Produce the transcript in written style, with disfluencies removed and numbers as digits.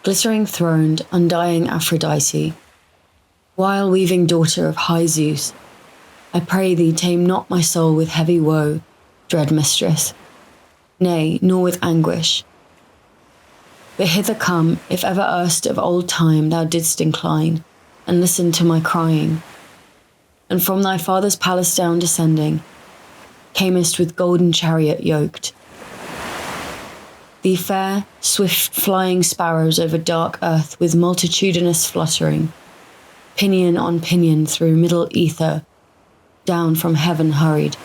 glittering throned, undying Aphrodite, Wile-weaving daughter of high Zeus, I pray thee tame not my soul with heavy woe, dread mistress, nay, nor with anguish. But hither come, if ever erst of old time thou didst incline, and listen to my crying, and from thy father's palace down descending, camest with golden chariot yoked. Thee fair, swift flying sparrows over dark earth with multitudinous fluttering, pinion on pinion through middle ether, down from heaven hurried.